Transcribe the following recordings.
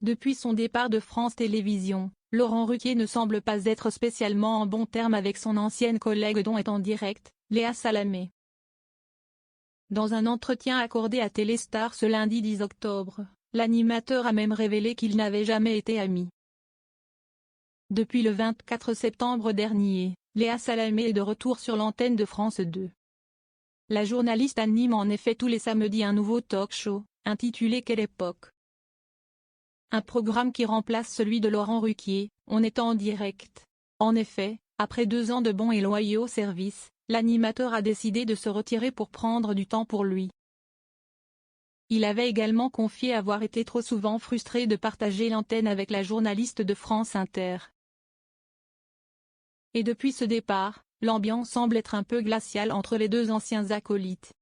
Depuis son départ de France Télévisions, Laurent Ruquier ne semble pas être spécialement en bons termes avec son ancienne collègue dont est en direct, Léa Salamé. Dans un entretien accordé à Téléstar ce lundi 10 octobre, l'animateur a même révélé qu'ils n'avaient jamais été amis. Depuis le 24 septembre dernier, Léa Salamé est de retour sur l'antenne de France 2. La journaliste anime en effet tous les samedis un nouveau talk-show, intitulé Quelle époque? Un programme qui remplace celui de Laurent Ruquier, On est en direct. En effet, après 2 ans de bons et loyaux services, l'animateur a décidé de se retirer pour prendre du temps pour lui. Il avait également confié avoir été trop souvent frustré de partager l'antenne avec la journaliste de France Inter. Et depuis ce départ, l'ambiance semble être un peu glaciale entre les deux anciens acolytes.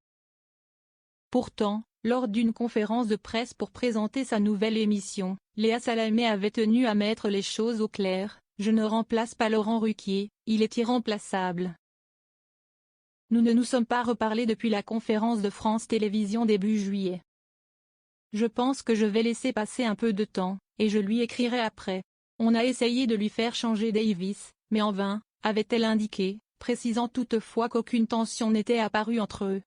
Pourtant, lors d'une conférence de presse pour présenter sa nouvelle émission, Léa Salamé avait tenu à mettre les choses au clair: « Je ne remplace pas Laurent Ruquier, il est irremplaçable. Nous ne nous sommes pas reparlé depuis la conférence de France Télévisions début juillet. Je pense que je vais laisser passer un peu de temps, et je lui écrirai après. On a essayé de lui faire changer Davis, mais en vain », avait-elle indiqué, précisant toutefois qu'aucune tension n'était apparue entre eux.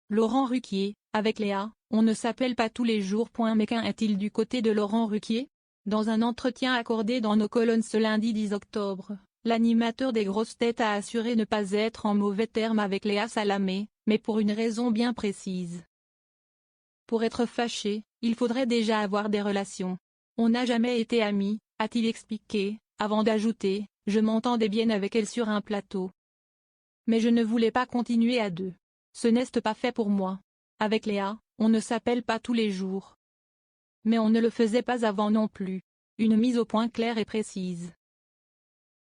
Laurent Ruquier, avec Léa, on ne s'appelle pas tous les jours. Mais qu'en est-il du côté de Laurent Ruquier? Dans un entretien accordé dans nos colonnes ce lundi 10 octobre, l'animateur des grosses têtes a assuré ne pas être en mauvais termes avec Léa Salamé, mais pour une raison bien précise. Pour être fâché, il faudrait déjà avoir des relations. On n'a jamais été amis, a-t-il expliqué, avant d'ajouter: « Je m'entendais bien avec elle sur un plateau. Mais je ne voulais pas continuer à deux. Ce n'est pas fait pour moi. Avec Léa, on ne s'appelle pas tous les jours. Mais on ne le faisait pas avant non plus. » Une mise au point claire et précise.